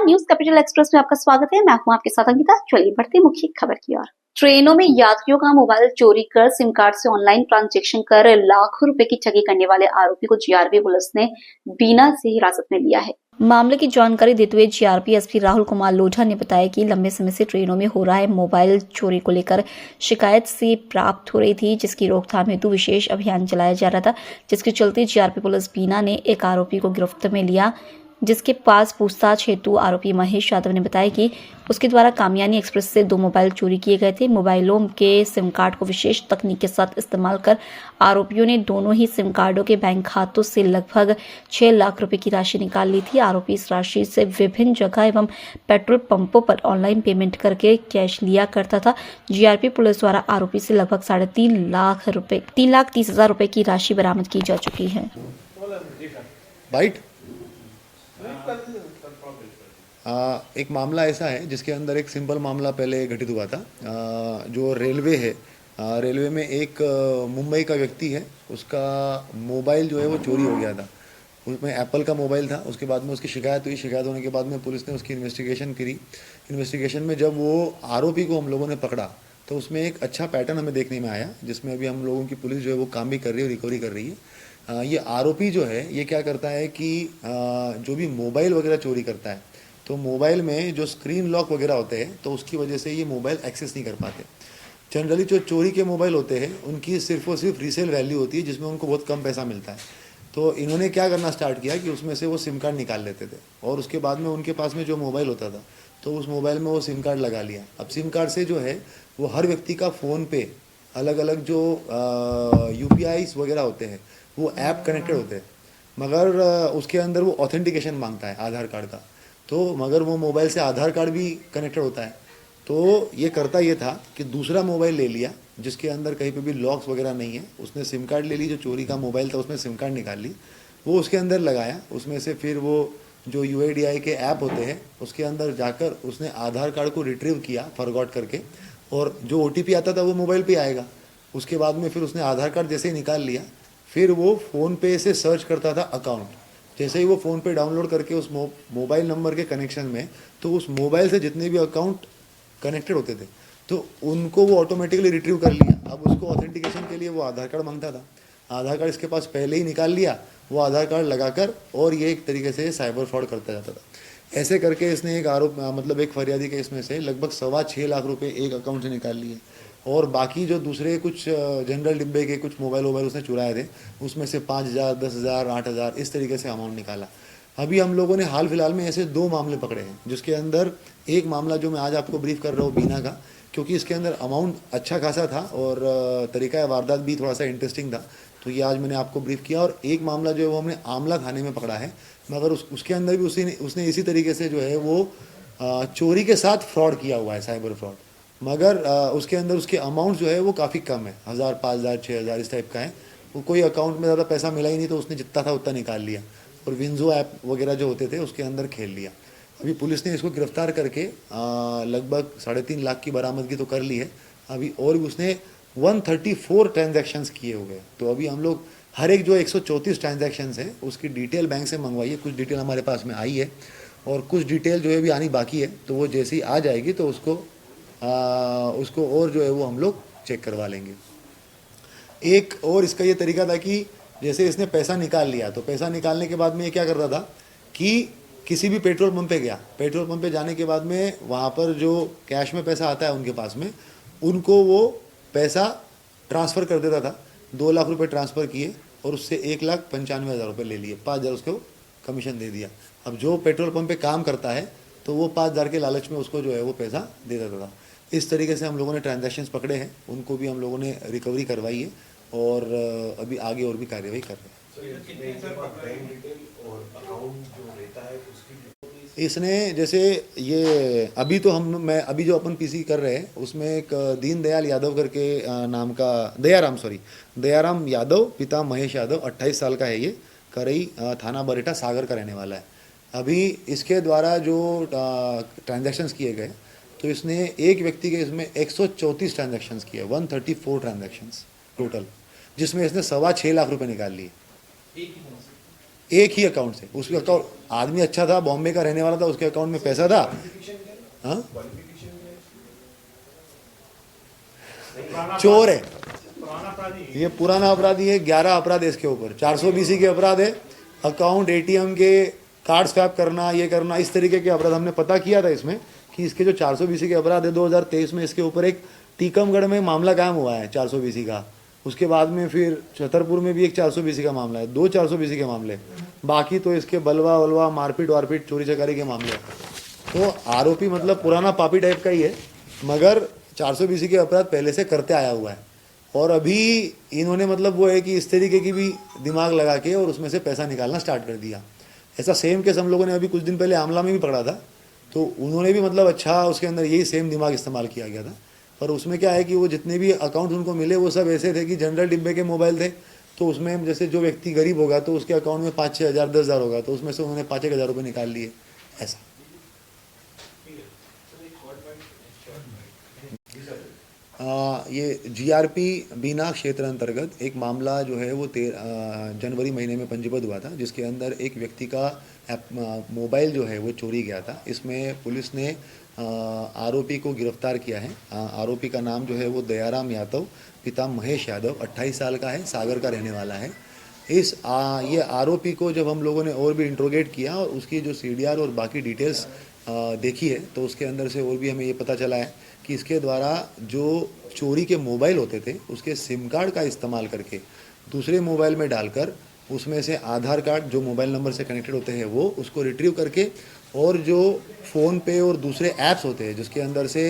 News capital express में आपका स्वागत है। मैं हूं आपके साथ अंकिता। चलिए बढ़ते मुख्य खबर की ओर। ट्रेनों में यात्रियों का मोबाइल चोरी कर सिम कार्ड से ऑनलाइन ट्रांजैक्शन कर लाखों रुपए की ठगी करने वाले आरोपी को जीआरपी पुलिस ने बीना से हिरासत में लिया है। मामले की जानकारी देते हुए जीआरपी एसपी राहुल कुमार लोढ़ा ने बताया कि लंबे समय से ट्रेनों में हो रहा है मोबाइल चोरी को लेकर शिकायत से प्राप्त हो रही थी, जिसकी रोकथाम हेतु विशेष अभियान चलाया जा रहा था, जिसके चलते जीआरपी पुलिस बीना ने एक आरोपी को गिरफ्त में लिया, जिसके पास पूछताछ हेतु आरोपी महेश यादव ने बताया कि उसके द्वारा कामयानी एक्सप्रेस से 2 मोबाइल चोरी किए गए थे। मोबाइलों के सिम कार्ड को विशेष तकनीक के साथ इस्तेमाल कर आरोपियों ने दोनों ही सिम कार्डों के बैंक खातों से लगभग 6 लाख रुपए की राशि निकाल ली थी। आरोपी इस राशि से विभिन्न जगह एवं पेट्रोल पंपों पर ऑनलाइन पेमेंट करके कैश लिया करता था। जीआरपी पुलिस द्वारा आरोपी से लगभग 3,30,000 रुपए की राशि बरामद की जा चुकी है। एक मामला ऐसा है जिसके अंदर एक सिंपल मामला पहले घटित हुआ था। जो रेलवे है, रेलवे में एक मुंबई का व्यक्ति है, उसका मोबाइल जो है वो चोरी हो गया था। उसमें एप्पल का मोबाइल था। उसके बाद में उसकी शिकायत हुई। शिकायत होने के बाद में पुलिस ने उसकी इन्वेस्टिगेशन करी। इन्वेस्टिगेशन में जब वो आरोपी को हम लोगों ने पकड़ा तो उसमें एक अच्छा पैटर्न हमें देखने में आया, जिसमें अभी हम लोगों की पुलिस जो है वो काम भी कर रही है, रिकवरी कर रही है। ये आरोपी जो है ये क्या करता है कि जो भी मोबाइल वगैरह चोरी करता है तो मोबाइल में जो स्क्रीन लॉक वगैरह होते हैं तो उसकी वजह से ये मोबाइल एक्सेस नहीं कर पाते। जनरली जो चोरी के मोबाइल होते हैं उनकी सिर्फ और सिर्फ रीसेल वैल्यू होती है, जिसमें उनको बहुत कम पैसा मिलता है। तो इन्होंने क्या करना स्टार्ट किया कि उसमें से वो सिम कार्ड निकाल लेते थे और उसके बाद में उनके पास में जो मोबाइल होता था तो उस मोबाइल में वो सिम कार्ड लगा लिया। अब सिम कार्ड से जो है वो हर व्यक्ति का फ़ोन पे अलग अलग जो UPIs वगैरह होते हैं वो ऐप कनेक्टेड होते हैं, मगर उसके अंदर वो ऑथेंटिकेशन मांगता है आधार कार्ड का। तो मगर वो मोबाइल से आधार कार्ड भी कनेक्टेड होता है। तो ये करता ये था कि दूसरा मोबाइल ले लिया जिसके अंदर कहीं पे भी लॉक्स वगैरह नहीं है। उसने सिम कार्ड ले ली, जो चोरी का मोबाइल था उसमें सिम कार्ड निकाल ली, वो उसके अंदर लगाया। उसमें से फिर वो जो UIDAI के ऐप होते हैं उसके अंदर जाकर उसने आधार कार्ड को रिट्रीव किया फॉरगॉट करके, और जो OTP आता था वो मोबाइल पे आएगा। उसके बाद में फिर उसने आधार कार्ड जैसे ही निकाल लिया, फिर वो फ़ोन पे से सर्च करता था अकाउंट। जैसे ही वो फ़ोन पे डाउनलोड करके उस मोबाइल नंबर के कनेक्शन में, तो उस मोबाइल से जितने भी अकाउंट कनेक्टेड होते थे तो उनको वो ऑटोमेटिकली रिट्रीव कर लिया। अब उसको ऑथेंटिकेशन के लिए वो आधार कार्ड मांगता था। आधार कार्ड इसके पास पहले ही निकाल लिया, वो आधार कार्ड लगाकर, और ये एक तरीके से साइबर फ्रॉड करता जाता था। ऐसे करके इसने एक आरोप मतलब एक फरियादी के इसमें से लगभग 6.25 लाख रुपए एक अकाउंट से निकाल लिए, और बाकी जो दूसरे कुछ जनरल डिब्बे के कुछ मोबाइल उसने चुराए थे उसमें से 5,000, 10,000, 8,000 इस तरीके से अमाउंट निकाला। अभी हम लोगों ने हाल फिलहाल में ऐसे 2 मामले पकड़े हैं, जिसके अंदर एक मामला जो मैं आज आपको ब्रीफ कर रहा हूँ बीना का, क्योंकि इसके अंदर अमाउंट अच्छा खासा था और तरीका वारदात भी थोड़ा सा इंटरेस्टिंग था, तो ये आज मैंने आपको ब्रीफ किया। और एक मामला जो है वो हमने आमला थाने में पकड़ा है, मगर उसके अंदर भी उसने इसी तरीके से जो है वो चोरी के साथ फ्रॉड किया हुआ है, साइबर फ्रॉड, मगर उसके अंदर उसके अमाउंट जो है वो काफ़ी कम है, 1,000, 5,000, 6,000 इस टाइप का है। वो कोई अकाउंट में ज़्यादा पैसा मिला ही नहीं, तो उसने जितना था उतना निकाल लिया और विंजो ऐप वगैरह जो होते थे उसके अंदर खेल लिया। अभी पुलिस ने इसको गिरफ्तार करके लगभग 3.5 लाख की बरामदगी तो कर ली है। अभी और भी उसने 134 ट्रांजैक्शंस किए हुए हैं। तो अभी हम लोग हर एक जो 134 ट्रांजैक्शंस है उसकी डिटेल बैंक से मंगवाई है। कुछ डिटेल हमारे पास में आई है और कुछ डिटेल जो है अभी आनी बाकी है, तो वो जैसे ही आ जाएगी तो उसको और जो है वो हम लोग चेक करवा लेंगे। एक और इसका ये तरीका था कि जैसे इसने पैसा निकाल लिया, तो पैसा निकालने के बाद में ये क्या करता था कि किसी भी पेट्रोल पंप पे गया, पेट्रोल पंप पे जाने के बाद में वहाँ पर जो कैश में पैसा आता है उनके पास में, उनको वो पैसा ट्रांसफ़र कर देता था। 2 लाख रुपए ट्रांसफ़र किए और उससे 1,95,000 रुपये ले लिए, 5,000 उसको कमीशन दे दिया। अब जो पेट्रोल पंप पे काम करता है तो वो 5,000 के लालच में उसको जो है वो पैसा दे देता था। इस तरीके से हम लोगों ने ट्रांजैक्शंस पकड़े हैं, उनको भी हम लोगों ने रिकवरी करवाई है और अभी आगे और भी कार्यवाही कर रहे हैं। इसने जैसे ये अभी तो मैं अभी जो अपन PC कर रहे हैं उसमें एक दीनदयाल यादव करके नाम का दयाराम यादव, पिता महेश यादव, 28 साल का है ये, करई थाना बरेटा सागर का रहने वाला है। अभी इसके द्वारा जो ट्रांजैक्शंस किए गए तो इसने एक व्यक्ति के इसमें 134 ट्रांजैक्शंस किए, 134 ट्रांजैक्शंस टोटल, जिसमें इसने 6.25 लाख रुपए निकाल लिए। एक ही अकाउंट से। उसके अकाउंट, आदमी अच्छा था, बॉम्बे का रहने वाला था, उसके अकाउंट में पैसा था। हाँ, चोर है ये, पुराना अपराधी है। 11 अपराध है इसके ऊपर, 420 के अपराध है। अकाउंट, एटीएम के कार्ड स्वैप करना, ये करना, इस तरीके के अपराध हमने पता किया था इसमें कि इसके जो 420 के अपराध है 2023 में इसके ऊपर एक टीकमगढ़ में मामला कायम हुआ है 420 का। उसके बाद में फिर छतरपुर में भी एक 420 का मामला है, 2 420 के मामले। बाकी तो इसके बलवा वलवा, मारपीट वारपीट, चोरी चकारी के मामले। तो आरोपी मतलब पुराना पापी टाइप का ही है, मगर 420 के अपराध पहले से करते आया हुआ है। और अभी इन्होंने मतलब वो है कि इस तरीके की भी दिमाग लगा के और उसमें से पैसा निकालना स्टार्ट कर दिया। ऐसा सेम केस हम लोगों ने अभी कुछ दिन पहले आमला में भी पकड़ा था, तो उन्होंने भी मतलब अच्छा उसके अंदर यही सेम दिमाग इस्तेमाल किया गया था। पर उसमें क्या है कि वो जितने भी अकाउंट उनको मिले वो सब ऐसे थे कि जनरल डिब्बे के मोबाइल थे। तो उसमें जैसे जो व्यक्ति गरीब होगा तो उसके अकाउंट में 5-6 हज़ार 10,000 होगा, तो उसमें से उन्होंने 5-1 हज़ार रुपये निकाल लिए ऐसा। ये जीआरपी बीना क्षेत्र अंतर्गत एक मामला जो है वो जनवरी महीने में पंजीबद्ध हुआ था, जिसके अंदर एक व्यक्ति का मोबाइल जो है वो चोरी गया था। इसमें पुलिस ने आरोपी को गिरफ्तार किया है। आरोपी का नाम जो है वो दयाराम यादव, पिता महेश यादव, 28 साल का है, सागर का रहने वाला है। ये आरोपी को जब हम लोगों ने और भी इंट्रोगेट किया और उसकी जो सीडीआर और बाकी डिटेल्स देखी है, तो उसके अंदर से और भी हमें ये पता चला है कि इसके द्वारा जो चोरी के मोबाइल होते थे उसके सिम कार्ड का इस्तेमाल करके दूसरे मोबाइल में डालकर उसमें से आधार कार्ड जो मोबाइल नंबर से कनेक्टेड होते हैं वो उसको रिट्रीव करके, और जो फ़ोन पे और दूसरे ऐप्स होते हैं जिसके अंदर से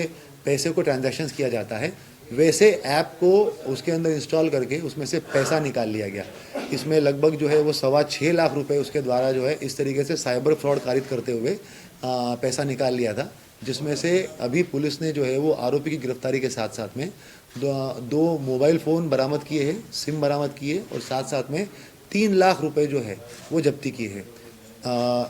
पैसे को ट्रांजैक्शंस किया जाता है, वैसे ऐप को उसके अंदर इंस्टॉल करके उसमें से पैसा निकाल लिया गया। इसमें लगभग जो है वो 6.25 लाख रुपए उसके द्वारा जो है इस तरीके से साइबर फ्रॉड कारित करते हुए पैसा निकाल लिया था, जिसमें से अभी पुलिस ने जो है वो आरोपी की गिरफ्तारी के साथ साथ में दो मोबाइल फ़ोन बरामद किए हैं, सिम बरामद किए, और साथ साथ में 3 लाख रुपए जो है वो जब्ती किए हैं।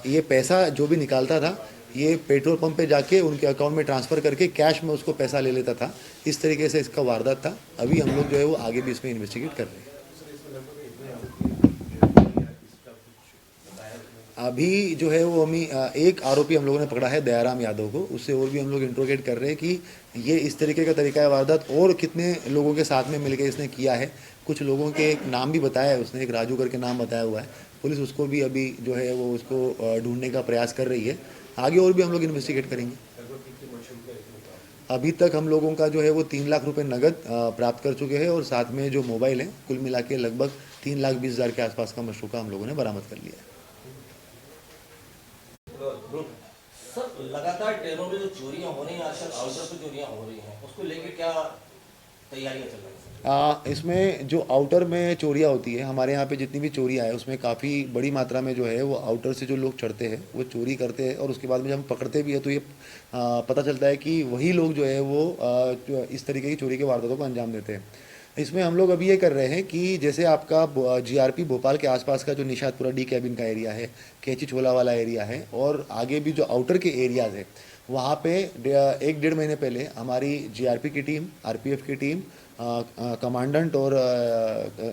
ये पैसा जो भी निकालता था ये पेट्रोल पंप पे जाके उनके अकाउंट में ट्रांसफ़र करके कैश में उसको पैसा ले लेता था। इस तरीके से इसका वारदात था। अभी हम लोग जो है वो आगे भी इसमें इन्वेस्टिगेट कर रहे हैं। अभी जो है वो एक आरोपी हम लोगों ने पकड़ा है, दयाराम यादव को। उससे और भी हम लोग इंट्रोगेट कर रहे हैं कि ये इस तरीके का तरीका है वारदात और कितने लोगों के साथ में मिलकर इसने किया है। कुछ लोगों के एक नाम भी बताया है उसने, एक राजू करके नाम बताया हुआ है। पुलिस उसको भी अभी जो है वो उसको ढूंढने का प्रयास कर रही है। आगे और भी हम लोग इन्वेस्टिगेट करेंगे। अभी तक हम लोगों का जो है वो 3 लाख रुपए नगद प्राप्त कर चुके हैं, और साथ में जो मोबाइल है कुल मिला के लगभग 3,20,000 के आसपास का मशरूका हम लोगों ने बरामद कर लिया है। सर, लगातार ट्रेनों में जो चोरियां हो रही हैं, आजकल आउटर पे चोरियां हो रही हैं, उसको लेके क्या तैयारियां चल रही हैं? इसमें जो आउटर में चोरियां होती है, हमारे यहाँ पे जितनी भी चोरियां है उसमें काफ़ी बड़ी मात्रा में जो है वो आउटर से जो लोग चढ़ते हैं वो चोरी करते हैं, और उसके बाद में जब हम पकड़ते भी है तो ये पता चलता है कि वही लोग जो है वो इस तरीके की चोरी के वारदातों को अंजाम देते हैं। इसमें हम लोग अभी ये कर रहे हैं कि जैसे आपका जीआरपी भोपाल के आसपास का जो निशातपुरा डी कैबिन का एरिया है, कैची छोला वाला एरिया है, और आगे भी जो आउटर के एरियाज़ है वहाँ पे 1-1.5 महीने पहले हमारी जीआरपी की टीम, आरपीएफ की टीम, कमांडेंट और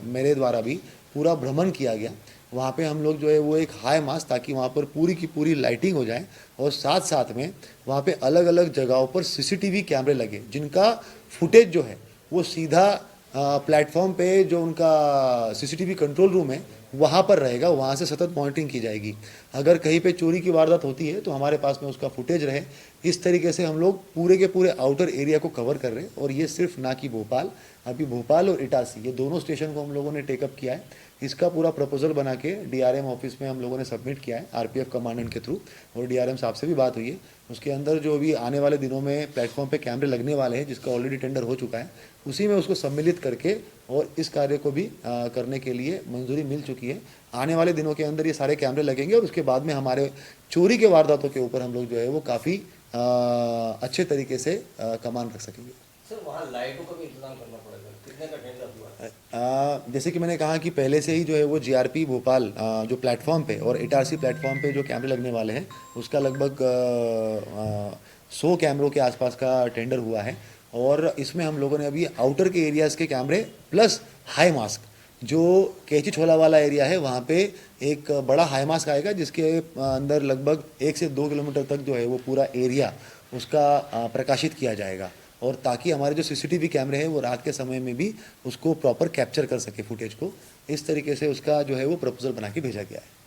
मेरे द्वारा भी पूरा भ्रमण किया गया। वहाँ पे हम लोग जो है वो एक हाई मास, ताकि वहाँ पर पूरी की पूरी लाइटिंग हो जाए, और साथ साथ में वहाँ पे अलग अलग जगहों पर सीसीटीवी कैमरे लगे जिनका फुटेज जो है वो सीधा प्लेटफॉर्म पे जो उनका सीसीटीवी कंट्रोल रूम है वहाँ पर रहेगा। वहाँ से सतत मॉनिटरिंग की जाएगी। अगर कहीं पे चोरी की वारदात होती है तो हमारे पास में उसका फुटेज रहे। इस तरीके से हम लोग पूरे के पूरे आउटर एरिया को कवर कर रहे हैं। और ये सिर्फ ना कि भोपाल, अभी भोपाल और इटासी ये दोनों स्टेशन को हम लोगों ने टेकअप किया है। इसका पूरा प्रपोजल बना के डीआरएम ऑफिस में हम लोगों ने सबमिट किया है आरपीएफ कमांडेंट के थ्रू, और डीआरएम साहब से भी बात हुई है। उसके अंदर जो भी आने वाले दिनों में प्लेटफॉर्म पे कैमरे लगने वाले हैं, जिसका ऑलरेडी टेंडर हो चुका है, उसी में उसको सम्मिलित करके और इस कार्य को भी करने के लिए मंजूरी मिल चुकी है। आने वाले दिनों के अंदर ये सारे कैमरे लगेंगे, और उसके बाद में हमारे चोरी के वारदातों के ऊपर हम लोग जो है वो काफ़ी अच्छे तरीके से कमान रख सकेंगे। सर, वहाँ लाइटों का भी इंतजाम करना पड़ेगा, कितने का टेंडर हुआ? जैसे कि मैंने कहा कि पहले से ही जो है वो जीआरपी भोपाल जो प्लेटफॉर्म पे और इटारसी प्लेटफॉर्म पे जो कैमरे लगने वाले हैं उसका लगभग 100 कैमरों के आसपास का टेंडर हुआ है। और इसमें हम लोगों ने अभी आउटर के एरियाज़ के कैमरे प्लस हाई मास्क जो कैची छोला वाला एरिया है वहाँ पे एक बड़ा हाई मास्क आएगा जिसके अंदर लगभग 1 से 2 किलोमीटर तक जो है वो पूरा एरिया उसका प्रकाशित किया जाएगा, और ताकि हमारे जो सीसीटीवी कैमरे हैं वो रात के समय में भी उसको प्रॉपर कैप्चर कर सके फुटेज को। इस तरीके से उसका जो है वो प्रपोजल बना के भेजा गया है।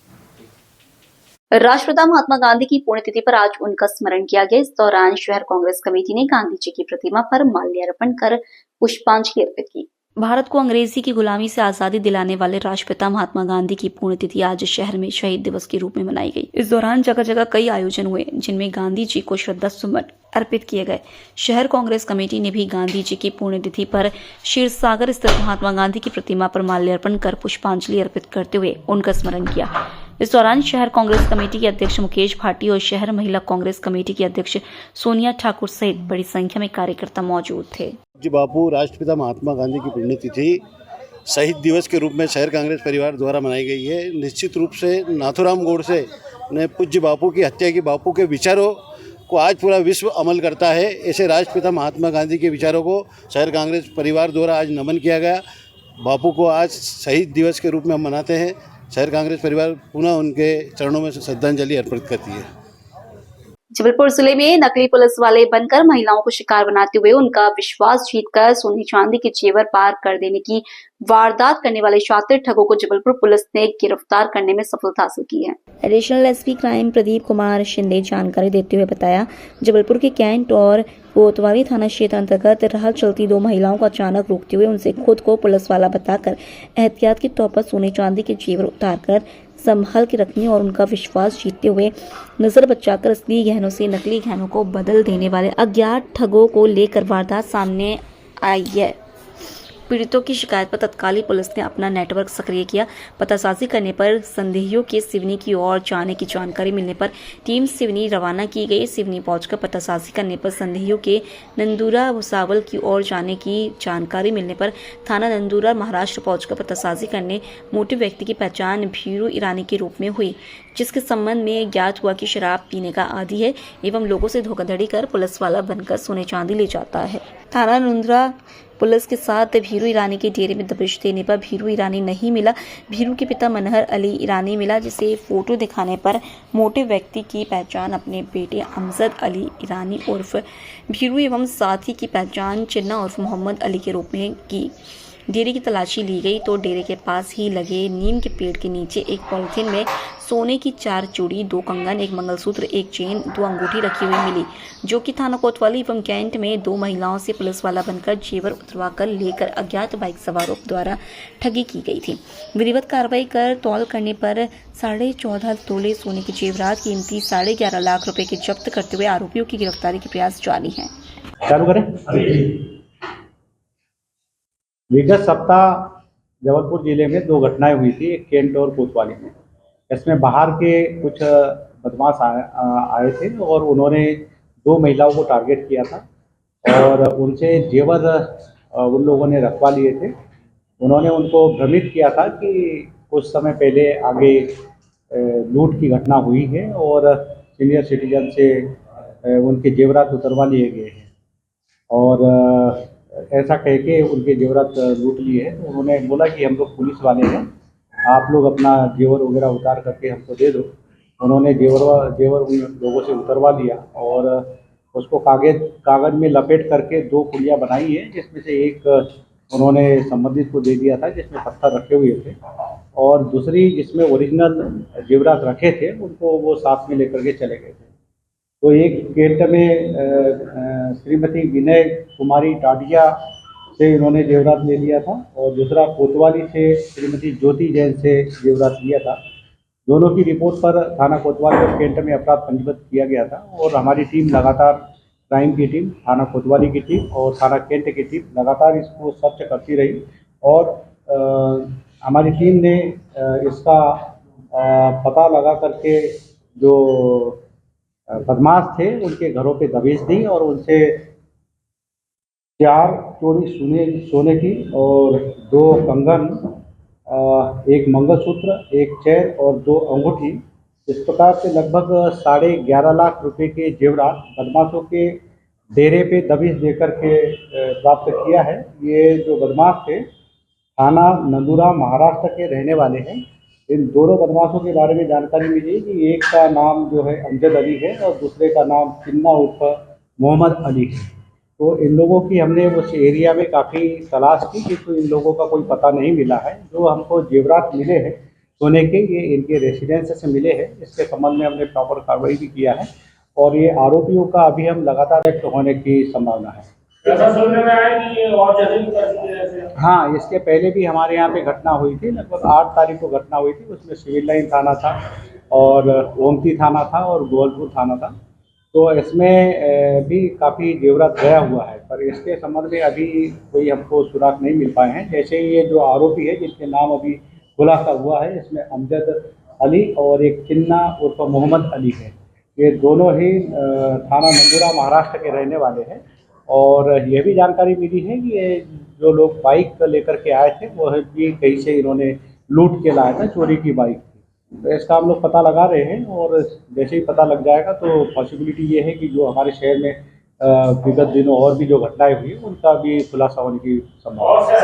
राष्ट्रपिता महात्मा गांधी की पुण्यतिथि पर आज उनका स्मरण किया गया। इस दौरान शहर कांग्रेस कमेटी ने गांधी जी की प्रतिमा पर माल्यार्पण कर पुष्पांजलि अर्पित की। भारत को अंग्रेजी की गुलामी से आजादी दिलाने वाले राष्ट्रपिता महात्मा गांधी की पुण्यतिथि आज शहर में शहीद दिवस के रूप में मनाई गई। इस दौरान जगह जगह कई आयोजन हुए जिनमें गांधी जी को श्रद्धा सुमन अर्पित किए गए। शहर कांग्रेस कमेटी ने भी गांधी जी की पुण्यतिथि पर क्षीरसागर स्थित महात्मा गांधी की प्रतिमा पर माल्यार्पण कर पुष्पांजलि अर्पित करते हुए उनका स्मरण किया। इस दौरान शहर कांग्रेस कमेटी के अध्यक्ष मुकेश भाटी और शहर महिला कांग्रेस कमेटी की अध्यक्ष सोनिया ठाकुर सहित बड़ी संख्या में कार्यकर्ता मौजूद थे। जी बापू राष्ट्रपिता महात्मा गांधी की पुण्यतिथि शहीद दिवस के रूप में शहर कांग्रेस परिवार द्वारा मनाई गई है। निश्चित रूप से नाथूराम गोडसे ने पूज्य बापू की हत्या की बापू के विचारों को आज पूरा विश्व अमल करता है। ऐसे राष्ट्रपिता महात्मा गांधी के विचारों को शहर कांग्रेस परिवार द्वारा आज नमन किया गया। बापू को आज शहीद दिवस के रूप में हम मनाते हैं। शहर कांग्रेस परिवार पुनः उनके चरणों में श्रद्धांजलि अर्पित करती है। जबलपुर जिले में नकली पुलिस वाले बनकर महिलाओं को शिकार बनाते हुए उनका विश्वास जीतकर सोने चांदी के जेवर पार कर देने की वारदात करने वाले शातिर ठगों को जबलपुर पुलिस ने गिरफ्तार करने में सफलता हासिल की है। Additional SP crime Pradeep Kumar Shinde जानकारी देते हुए बताया, जबलपुर के कैंट और कोतवाली थाना क्षेत्र अंतर्गत राह चलती दो महिलाओं को अचानक रोकते हुए उनसे खुद को पुलिस वाला बताकर एहतियात के तौर पर सोने चांदी के जेवर उतारकर संभाल के रखने और उनका विश्वास जीतते हुए नजर बचाकर असली गहनों से नकली गहनों को बदल देने वाले अज्ञात ठगों को लेकर वारदात सामने आई है। पीड़ितों की शिकायत पर तत्कालीन पुलिस ने अपना नेटवर्क सक्रिय किया। पतासाजी करने पर संदेहियों के सिवनी की ओर जाने की जानकारी मिलने पर टीम सिवनी रवाना की गई। सिवनी पहुंचकर पतासाजी करने पर संदेहियों के नंदूरा भुसावल की ओर जाने की जानकारी मिलने पर थाना नंदूरा महाराष्ट्र पहुंचकर पतासाजी करने मोटिव व्यक्ति की पहचान भीरू ईरानी के रूप में हुई, जिसके संबंध में ज्ञात हुआ कि शराब पीने का आदी है एवं लोगों से धोखाधड़ी कर पुलिस वाला बनकर सोने चांदी ले जाता है। थाना नंदूरा पुलिस के साथ भीरू ईरानी के डेरे में दबिश देने पर भीरू ईरानी नहीं मिला। भीरू के पिता मनहर अली ईरानी मिला, जिसे फोटो दिखाने पर मोटिव व्यक्ति की पहचान अपने बेटे अमजद अली ईरानी उर्फ भीरू एवं साथी की पहचान चिन्ना उर्फ मोहम्मद अली के रूप में की। डेरे की तलाशी ली गई तो डेरे के पास ही लगे नीम के पेड़ के नीचे एक पॉलिथीन में सोने की 4 चूड़ी, 2 कंगन, 1 मंगलसूत्र, 1 चेन, 2 अंगूठी रखी हुई मिली, जो कि थाना कोतवाली एवं कैंट में 2 महिलाओं से पुलिस वाला बनकर जेवर उतरवा कर लेकर अज्ञात बाइक सवारों द्वारा ठगी की गई थी। विधिवत कार्रवाई कर तौल करने पर 14.5 तोले सोने के जेवरात कीमती 11.5 लाख रुपए के जब्त करते हुए आरोपियों की गिरफ्तारी के प्रयास जारी है। चालू करें। विगत सप्ताह जबलपुर जिले में 2 घटनाएं हुई थी, एक कैंट और कोतवाली में। इसमें बाहर के कुछ बदमाश आए थे और उन्होंने 2 महिलाओं को टारगेट किया था और उनसे जेवर उन लोगों ने रखवा लिए थे। उन्होंने उनको भ्रमित किया था कि कुछ समय पहले आगे लूट की घटना हुई है और सीनियर सिटीजन से उनके जेवरात उतरवा लिए गए हैं और ऐसा कह के उनके जेवरात लूट लिए हैं। तो उन्होंने बोला कि हम लोग पुलिस वाले हैं, आप लोग अपना जेवर वगैरह उतार करके हमको दे दो। उन्होंने जेवर उन लोगों से उतरवा लिया और उसको कागज में लपेट करके 2 पुड़िया बनाई है, जिसमें से एक उन्होंने संबंधित को दे दिया था जिसमें पत्थर रखे हुए थे और दूसरी जिसमें ओरिजिनल जेवरात रखे थे उनको वो साथ में लेकर के चले गए थे। तो एक कैंट में श्रीमती विनय कुमारी टाडिया से इन्होंने जेवरात ले लिया था और दूसरा कोतवाली से श्रीमती ज्योति जैन से जेवरात लिया था। दोनों की रिपोर्ट पर थाना कोतवाली और कैंट में अपराध पंजीबद्ध किया गया था और हमारी टीम लगातार, क्राइम की टीम, थाना कोतवाली की टीम और थाना कैंट की टीम लगातार इसको सर्च करती रही और हमारी टीम ने इसका पता लगा करके जो बदमाश थे उनके घरों पे दबिश दी और उनसे 4 चोरी सोने की और 2 कंगन, 1 मंगलसूत्र, 1 चेन और 2 अंगूठी, इस प्रकार से लगभग 11.5 लाख रुपए के जेवरात बदमाशों के डेरे पे दबिश देकर के प्राप्त किया है। ये जो बदमाश थे थाना नंदूरा महाराष्ट्र के रहने वाले हैं। इन दोनों बदमाशों के बारे में जानकारी मिली कि एक का नाम जो है अमजद अली है और दूसरे का नाम चिन्ना उर्फ मोहम्मद अली है। तो इन लोगों की हमने उस एरिया में काफ़ी तलाश की, किंतु इन लोगों का कोई पता नहीं मिला है। जो हमको जेवरात मिले हैं सोने के, ये इनके रेसिडेंस से मिले हैं। इसके संबंध में हमने प्रॉपर कार्रवाई भी किया है और ये आरोपियों का अभी हम लगातार अरेस्ट होने की संभावना है। ऐसा सुनने में आया कि ये और जगह भी कर चुके हैं ऐसे? हाँ, इसके पहले भी हमारे यहाँ पे घटना हुई थी, लगभग 8 तारीख को घटना हुई थी। उसमें सिविल लाइन थाना था और ओमती थाना था और गोवलपुर थाना था। तो इसमें भी काफ़ी जेवरात गया हुआ है, पर इसके संबंध में अभी कोई हमको सुराग नहीं मिल पाए हैं। जैसे ये जो आरोपी है जिनके नाम अभी खुलासा हुआ है, इसमें अमजद अली और एक चिन्ना उर्फ मोहम्मद अली है। ये दोनों ही थाना नंदूरा महाराष्ट्र के रहने वाले हैं। और यह भी जानकारी मिली है कि ये जो लोग बाइक लेकर के आए थे वो भी कहीं से इन्होंने लूट के लाया था, चोरी की बाइक थी। तो इसका हम लोग पता लगा रहे हैं और जैसे ही पता लग जाएगा तो पॉसिबिलिटी ये है कि जो हमारे शहर में विगत दिनों और भी जो घटनाएं हुई उनका भी खुलासा होने की संभावना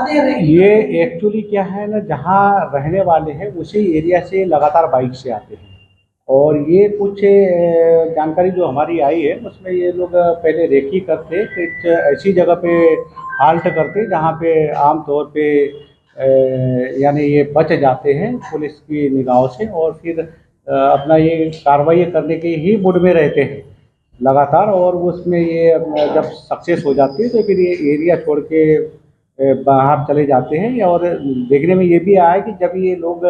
है। ये एक्चुअली क्या है ना, जहाँ रहने वाले हैं उसी एरिया से लगातार बाइक से आते हैं और ये कुछ जानकारी जो हमारी आई है उसमें ये लोग पहले रेकी करते, कुछ ऐसी जगह पे हाल्ट करते जहाँ पे आम तौर पे यानी ये बच जाते हैं पुलिस की निगाहों से और फिर अपना ये कार्रवाई करने के ही मूड में रहते हैं लगातार। और उसमें ये जब सक्सेस हो जाती है तो फिर ये एरिया छोड़ के बाहर चले जाते हैं। और देखने में ये भी आया है कि जब ये लोग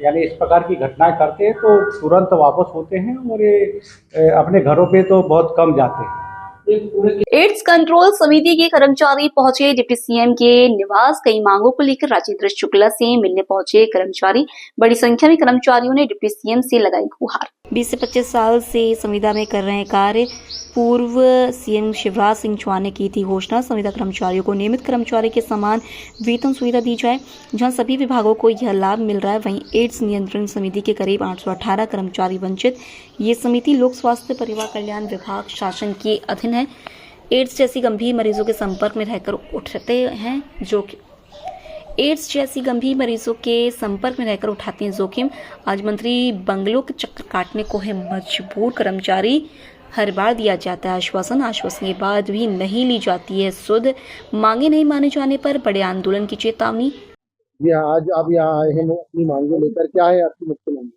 यानी इस प्रकार की घटनाएं करते हैं तो तुरंत वापस होते हैं और ये अपने घरों पे तो बहुत कम जाते हैं। एड्स कंट्रोल समिति के कर्मचारी पहुंचे डिप्टी सीएम के निवास। कई मांगों को लेकर राजेंद्र शुक्ला से मिलने पहुंचे कर्मचारी। बड़ी संख्या में कर्मचारियों ने डिप्टी सीएम से लगाई गुहार। 20 से 25 साल से संविदा में कर रहे कार्य पूर्व सीएम शिवराज सिंह चौहान ने की थी घोषणा। संविदा कर्मचारियों को नियमित कर्मचारी के समान वेतन सुविधा दी जाए। जहां सभी विभागों को यह लाभ मिल रहा है, वहीं एड्स नियंत्रण समिति के करीब 818 कर्मचारी वंचित। ये समिति लोक स्वास्थ्य परिवार कल्याण विभाग शासन के अधीन है। एड्स जैसी गंभीर मरीजों के संपर्क में रहकर उठाते हैं जोखिम। आज मंत्री बंगलों के चक्कर काटने को है मजबूर। कर्मचारी हर बार दिया जाता है आश्वासन के बाद भी नहीं ली जाती है सुध। मांगे नहीं माने जाने पर बड़े आंदोलन की चेतावनी। ये आज आप यहाँ आए हैं अपनी मांगे लेकर, क्या है आपकी मुख्य मांग?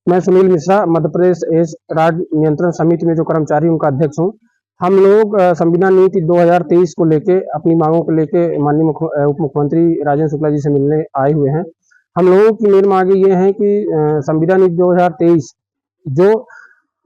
मैं सुनील मिश्रा, मध्य प्रदेश एड्स राज्य नियंत्रण समिति में जो कर्मचारी उनका अध्यक्ष हूँ। हम लोग संविदा नीति 2023 को लेके अपनी मांगों को लेके माननीय उप मुख्यमंत्री राजेंद्र शुक्ला जी से मिलने आए हुए हैं। हम लोगों की मेन मांगे ये है कि संविदा नीति 2023 जो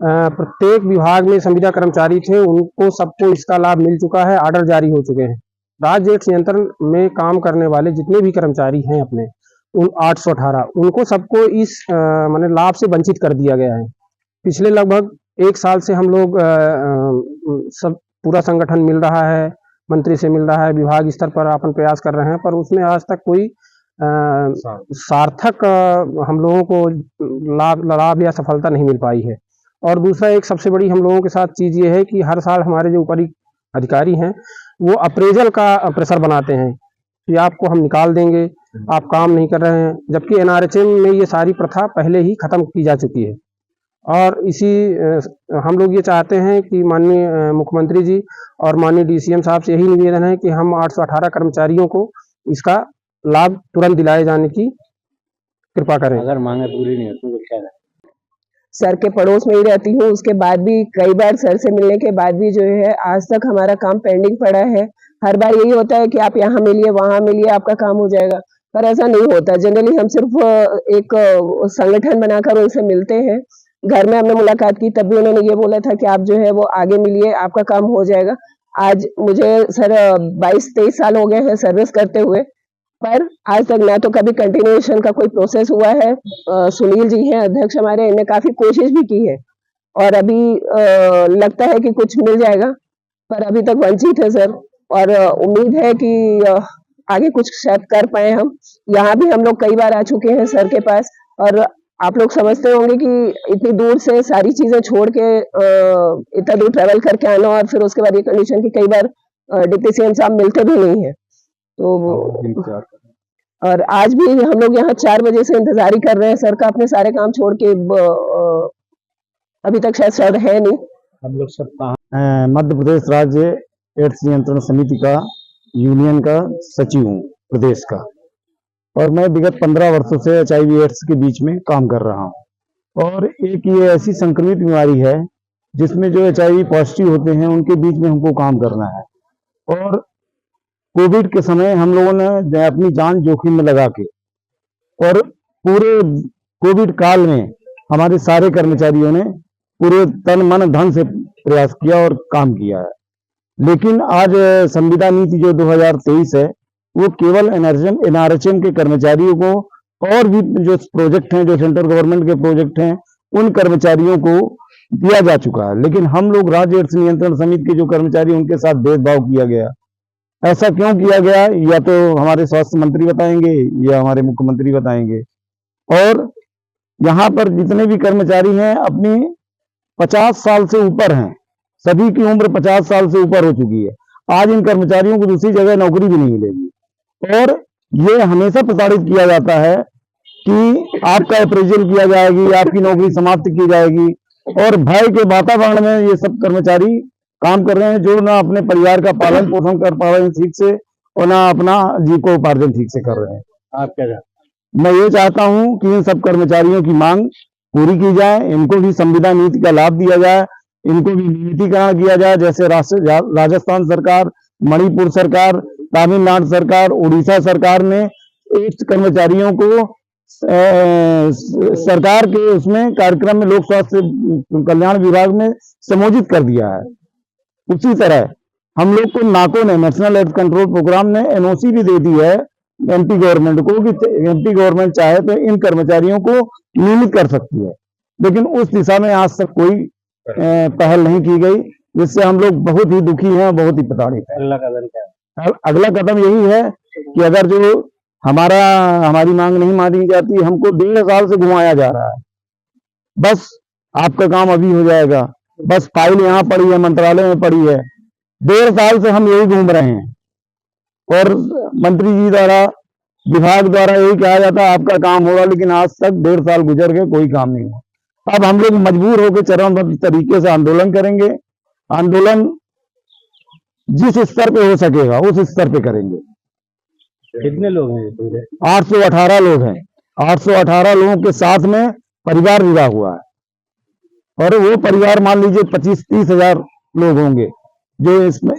प्रत्येक विभाग में संविदा कर्मचारी थे उनको सबको इसका लाभ मिल चुका है, ऑर्डर जारी हो चुके हैं। राज्य एड्स नियंत्रण में काम करने वाले जितने भी कर्मचारी हैं अपने उन 818 उनको सबको इस माने लाभ से वंचित कर दिया गया है। पिछले लगभग 1 साल से हम लोग सब पूरा संगठन मिल रहा है, मंत्री से मिल रहा है, विभाग स्तर पर अपन प्रयास कर रहे हैं, पर उसमें आज तक कोई सार्थक हम लोगों को लाभ या सफलता नहीं मिल पाई है। और दूसरा एक सबसे बड़ी हम लोगों के साथ चीज़ ये है कि हर साल हमारे जो ऊपरी अधिकारी हैं वो अप्रेजल का प्रेशर बनाते हैं कि आपको हम निकाल देंगे, आप काम नहीं कर रहे हैं, जबकि NRHM में ये सारी प्रथा पहले ही खत्म की जा चुकी है। और इसी हम लोग ये चाहते हैं कि माननीय मुख्यमंत्री जी और माननीय DCM साहब से यही निवेदन है कि हम 818 कर्मचारियों को इसका लाभ तुरंत दिलाए जाने की कृपा करें। अगर मांगे पूरी नहीं होती तो क्या है? सर के पड़ोस में ही रहती हूँ, उसके बाद भी कई बार सर से मिलने के बाद भी जो है आज तक हमारा काम पेंडिंग पड़ा है। हर बार यही होता है कि आप यहाँ मिलिए, वहाँ मिलिए, आपका काम हो जाएगा, पर ऐसा नहीं होता। जनरली हम सिर्फ एक संगठन बनाकर उनसे मिलते हैं। घर में हमने मुलाकात की, तब भी उन्होंने ये बोला था कि आप जो है वो आगे मिलिए, आपका काम हो जाएगा। आज मुझे सर 22-23 साल हो गए हैं सर्विस करते हुए, पर आज तक ना तो कभी कंटिन्यूएशन का कोई प्रोसेस हुआ है। सुनील जी हैं अध्यक्ष हमारे, इन्हें काफी कोशिश भी की है और अभी लगता है कि कुछ मिल जाएगा, पर अभी तक वंचित है सर। और उम्मीद है कि आगे कुछ शायद कर पाए हम। यहाँ भी हम लोग कई बार आ चुके हैं सर के पास, और आप लोग समझते होंगे कि इतनी दूर से सारी चीजें छोड़ के इतना दूर ट्रेवल करके आना और फिर उसके बाद ये कंडीशन की कई बार डिप्टी सीएम साहब मिलते भी नहीं है। तो और आज भी हम लोग यहाँ 4 बजे से इंतजार ही कर रहे हैं सर का, अपने सारे काम छोड़ के। अभी तक शायद सर है नहीं। हम लोग सब कहाँ, मध्य प्रदेश राज्य एड्स नियंत्रण समिति का यूनियन का सचिव हूँ प्रदेश का, और मैं विगत 15 वर्षों से HIV एड्स के बीच में काम कर रहा हूँ। और एक ये ऐसी संक्रमित बीमारी है जिसमें जो HIV पॉजिटिव होते हैं उनके बीच में हमको काम करना है। और कोविड के समय हम लोगों ने अपनी जान जोखिम में लगा के और पूरे कोविड काल में हमारे सारे कर्मचारियों ने पूरे तन मन धन से प्रयास किया और काम किया है। लेकिन आज संविदा नीति जो 2023 है वो केवल NRHM के कर्मचारियों को और भी जो प्रोजेक्ट हैं, जो सेंट्रल गवर्नमेंट के प्रोजेक्ट हैं, उन कर्मचारियों को दिया जा चुका है। लेकिन हम लोग राज्य एड्स नियंत्रण समिति के जो कर्मचारी, उनके साथ भेदभाव किया गया। ऐसा क्यों किया गया, या तो हमारे स्वास्थ्य मंत्री बताएंगे या हमारे मुख्यमंत्री बताएंगे। और यहाँ पर जितने भी कर्मचारी हैं अपनी 50 साल से ऊपर हैं, सभी की उम्र 50 साल से ऊपर हो चुकी है। आज इन कर्मचारियों को दूसरी जगह नौकरी भी नहीं मिलेगी। और ये हमेशा प्रताड़ित किया जाता है कि आपका अप्रेजल किया जाएगी, आपकी नौकरी समाप्त की जाएगी। और भय के वातावरण में ये सब कर्मचारी काम कर रहे हैं, जो ना अपने परिवार का पालन पोषण कर पा रहे हैं ठीक से, और ना अपना जीविकोपार्जन ठीक से कर रहे हैं। आप क्या चाहते हैं? मैं ये चाहता हूं कि इन सब कर्मचारियों की मांग पूरी की जाए, इनको भी संविदा नीति का लाभ दिया जाए, इनको भी नियमितीकरण किया जाए। जैसे राजस्थान सरकार, मणिपुर सरकार, तमिलनाडु सरकार, उड़ीसा सरकार ने एड्स कर्मचारियों को सरकार के उसमें कार्यक्रम में लोक स्वास्थ्य कल्याण विभाग में सम्मिलित कर दिया है। उसी तरह हम लोग को नाको ने, नेशनल एड्स कंट्रोल प्रोग्राम ने NOC भी दे दी है MP गवर्नमेंट को कि MP गवर्नमेंट चाहे तो इन कर्मचारियों को नियमित कर सकती है। लेकिन उस दिशा में आज तक कोई पहल नहीं की गई, जिससे हम लोग बहुत ही दुखी हैं, बहुत ही प्रताड़ित हैं। अगला कदम क्या है? अगला कदम यही है कि अगर जो हमारी मांग नहीं मानी जाती, हमको 1.5 साल से घुमाया जा रहा है। बस आपका काम अभी हो जाएगा, बस फाइल यहाँ पड़ी है, मंत्रालय में पड़ी है। 1.5 साल से हम यही घूम रहे हैं और मंत्री जी द्वारा, विभाग द्वारा यही कहा जाता है आपका काम होगा, लेकिन आज तक 1.5 साल गुजर गए, कोई काम नहीं हुआ। अब हम लोग मजबूर होकर चरणबद्ध तरीके से आंदोलन करेंगे। आंदोलन जिस स्तर पे हो सकेगा उस स्तर पे करेंगे। कितने लोग हैं? 818 लोग हैं। 818 लोगों के साथ में परिवार विवाह हुआ है, और वो परिवार मान लीजिए 25-30 हजार लोग होंगे जो इसमें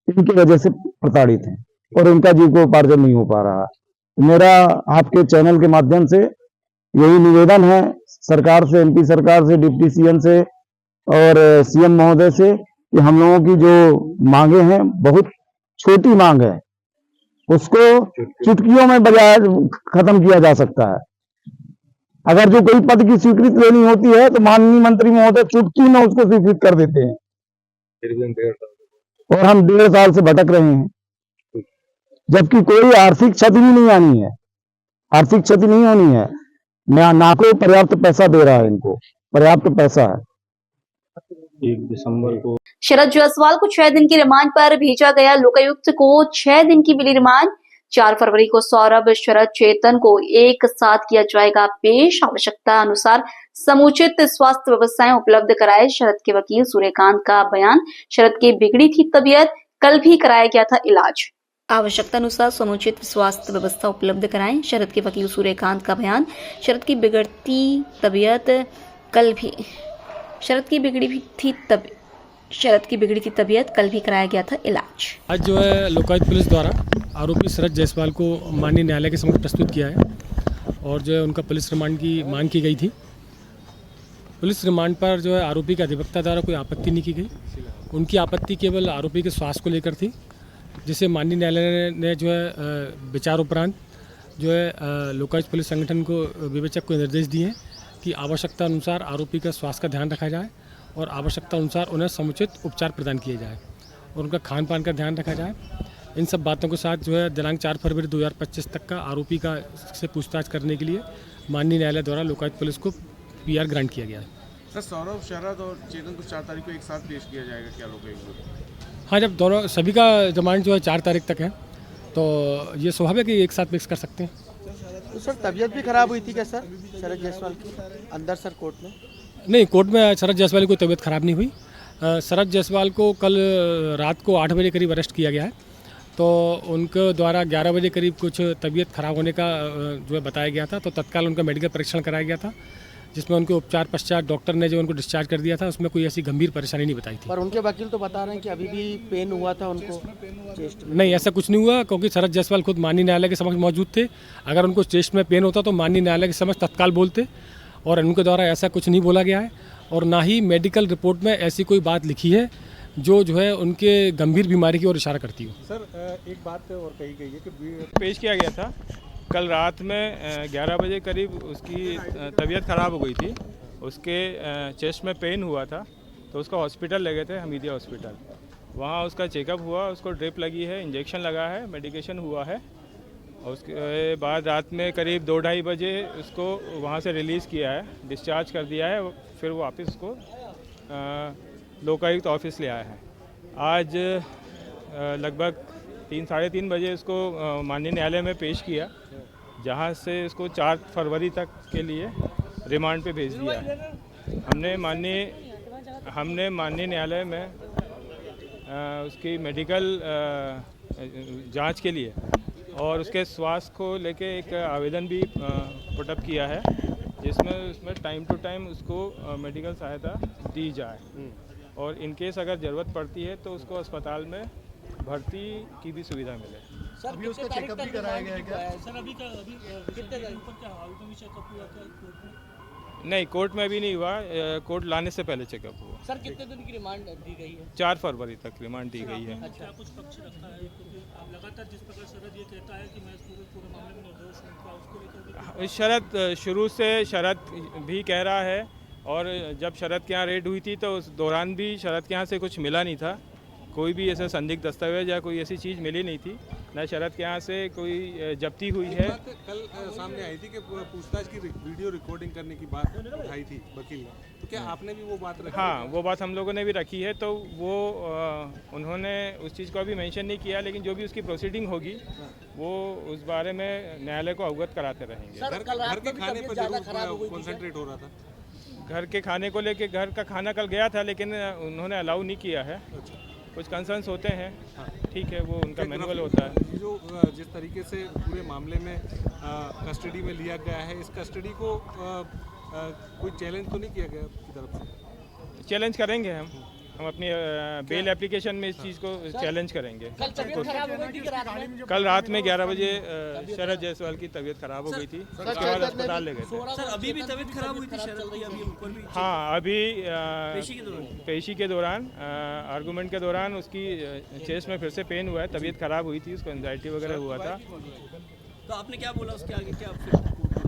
इनकी वजह से प्रताड़ित हैं और उनका जीविकोपार्जन नहीं हो पा रहा। मेरा आपके चैनल के माध्यम से यही निवेदन है सरकार से, MP सरकार से, डिप्टी CM से और CM महोदय से, कि हम लोगों की जो मांगे हैं बहुत छोटी मांग है, उसको चुटकियों में बजाय खत्म किया जा सकता है। अगर जो कोई पद की स्वीकृति लेनी होती है तो माननीय मंत्री महोदय चुटकी में उसको स्वीकृत कर देते हैं, और हम 1.5 साल से भटक रहे हैं, जबकि कोई आर्थिक क्षति भी नहीं आनी है, आर्थिक क्षति नहीं होनी है। नाको पर्याप्त पैसा दे रहा है, इनको पर्याप्त पैसा है। 1 दिसंबर को शरद जायसवाल को 6 दिन की रिमांड पर भेजा गया। लोकायुक्त को 6 दिन की मिली रिमांड। 4 फरवरी को सौरभ, शरद, चेतन को एक साथ किया जाएगा पेश। आवश्यकता अनुसार समुचित स्वास्थ्य व्यवस्थाएं उपलब्ध कराए। शरद के वकील सूर्यकांत का बयान। शरद की बिगड़ी थी तबीयत, कल भी कराया गया था इलाज। आवश्यकता अनुसार समुचित स्वास्थ्य व्यवस्था उपलब्ध कराएं। शरद के वकील सूर्यकांत का बयान। शरद की बिगड़ती तबीयत, कल भी शरद की बिगड़ी थी तबीयत, कल भी कराया गया था इलाज। आज जो है लोकायुक्त पुलिस द्वारा आरोपी शरद जायसवाल को माननीय न्यायालय के समक्ष प्रस्तुत किया है, और जो है उनका पुलिस रिमांड की मांग की गई थी। पुलिस रिमांड पर जो है आरोपी के अधिवक्ता द्वारा कोई आपत्ति नहीं की गई। उनकी आपत्ति केवल आरोपी के स्वास्थ्य को लेकर थी, जिसे माननीय न्यायालय ने जो है विचार उपरांत जो है लोकायुक्त पुलिस संगठन को, विवेचक को निर्देश दिए कि आवश्यकता अनुसार आरोपी का स्वास्थ्य का ध्यान रखा जाए और आवश्यकता अनुसार उन्हें समुचित उपचार प्रदान किए जाए और उनका खान पान का ध्यान रखा जाए। इन सब बातों के साथ जो है दिनांक 4 फरवरी 2025 तक का आरोपी का से पूछताछ करने के लिए माननीय न्यायालय द्वारा लोकायुक्त पुलिस को PR ग्रांट किया गया है। सर, सौरभ, शरद और चेतन को 4 तारीख को एक साथ पेश किया जाएगा क्या लोकायुक्त? हाँ, जब दोनों सभी का जमानत जो है 4 तारीख तक है, तो ये स्वाभाविक है कि एक साथ मिक्स कर सकते हैं। तो सर तबीयत भी खराब हुई थी क्या सर शरद जायसवाल की अंदर सर कोर्ट में? नहीं, कोर्ट में शरद जायसवाल की कोई तबीयत खराब नहीं हुई। शरद जायसवाल को कल रात को 8 बजे करीब अरेस्ट किया गया है, तो उनके द्वारा 11 बजे करीब कुछ तबीयत खराब होने का जो है बताया गया था, तो तत्काल उनका मेडिकल परीक्षण कराया गया था, जिसमें उनके उपचार पश्चात डॉक्टर ने जो उनको डिस्चार्ज कर दिया था, उसमें कोई ऐसी गंभीर परेशानी नहीं बताई थी। पर उनके वकील तो बता रहे हैं कि अभी भी पेन हुआ था उनको चेस्ट में। नहीं, ऐसा कुछ नहीं हुआ, क्योंकि शरद जायसवाल खुद माननीय न्यायालय के समक्ष मौजूद थे। अगर उनको चेस्ट में पेन होता तो माननीय न्यायालय के समक्ष तत्काल बोलते, और उनके द्वारा ऐसा कुछ नहीं बोला गया है, और ना ही मेडिकल रिपोर्ट में ऐसी कोई बात लिखी है जो है उनके गंभीर बीमारी की ओर इशारा करती हो। सर एक बात और कही गई है कि पेश किया गया था कल रात में 11 बजे करीब उसकी तबीयत ख़राब हो गई थी, उसके चेस्ट में पेन हुआ था, तो उसको हॉस्पिटल ले गए थे, हमीदिया हॉस्पिटल। वहाँ उसका चेकअप हुआ, उसको ड्रिप लगी है, इंजेक्शन लगा है, मेडिकेशन हुआ है, और उसके बाद रात में करीब 2-2:30 बजे उसको वहाँ से रिलीज़ किया है, डिस्चार्ज कर दिया है, फिर वो वापस उसको लोकायुक्त ऑफिस ले आया है। आज लगभग 3-3:30 बजे इसको माननीय न्यायालय में पेश किया, जहाँ से इसको 4 फरवरी तक के लिए रिमांड पे भेज दिया है। हमने माननीय न्यायालय में उसकी मेडिकल जांच के लिए और उसके स्वास्थ्य को लेके एक आवेदन भी पुटअप किया है, जिसमें उसमें टाइम टू टाइम उसको मेडिकल सहायता दी जाए, और इन केस अगर ज़रूरत पड़ती है तो उसको अस्पताल में भर्ती की भी सुविधा मिले। सर अभी उसका चेकअप भी कराया गया है क्या? सर अभी कितने तारीख पर क्या हाल में चेकअप हुआ था कोर्ट में? नहीं, कोर्ट में भी नहीं हुआ, कोर्ट लाने से पहले चेकअप हुआ। सर कितने दिन की रिमांड दी गई है? 4 फरवरी तक रिमांड दी गई है। अच्छा, कुछ पक्ष रखा है क्योंकि आप लगातार जिस प्रकार शरद ये कहता है कि मैं पूरे मामले में निर्दोष हूं, उसको लेकर शरद शुरू से शरद भी कह रहा है, और जब शरद के यहाँ रेड हुई थी तो उस दौरान भी शरद के यहाँ से कुछ मिला नहीं था, कोई भी ऐसा संदिग्ध दस्तावेज या कोई ऐसी चीज़ मिली नहीं थी, न शरद के यहाँ से कोई जब्ती हुई है। कल सामने आई थी कि पूछताछ की वीडियो रिकॉर्डिंग करने की बात उठाई थी वकील ने, तो क्या आपने भी वो बात रखी? हाँ, वो बात हम लोगों ने भी रखी है, तो वो उन्होंने उस चीज़ को अभी मेंशन नहीं किया, लेकिन जो भी उसकी प्रोसीडिंग होगी वो उस बारे में न्यायालय को अवगत कराते रहेंगे। घर के खाने पर जरूर कॉन्सेंट्रेट हो रहा था। घर के खाने को लेके, घर का खाना कल गया था लेकिन उन्होंने अलाउ नहीं किया है। कुछ कंसर्न्स होते हैं, ठीक है, वो उनका मैनुअल होता है। जो जिस तरीके से पूरे मामले में कस्टडी में लिया गया है, इस कस्टडी को कोई चैलेंज तो नहीं किया गया आपकी तरफ से? चैलेंज करेंगे हम अपनी बेल एप्लीकेशन में इस चीज़ को चैलेंज करेंगे। कल रात में 11 बजे शरद जायसवाल की तबीयत खराब हो गई थी, उसके बाद अस्पताल ले गए थे। सर अभी भी तबीयत खराब हुई थी शरद की? अभी ऊपर भी हाँ, अभी पेशी के दौरान आर्गूमेंट के दौरान उसकी चेस्ट में फिर से पेन हुआ है, तबीयत खराब हुई थी, उसको एंजाइटी वगैरह हुआ था। तो आपने क्या बोला उसके आगे? क्या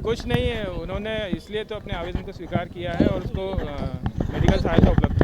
कुछ नहीं है, उन्होंने इसलिए तो अपने आवेदन को स्वीकार किया है और उसको मेडिकल सहायता उपलब्ध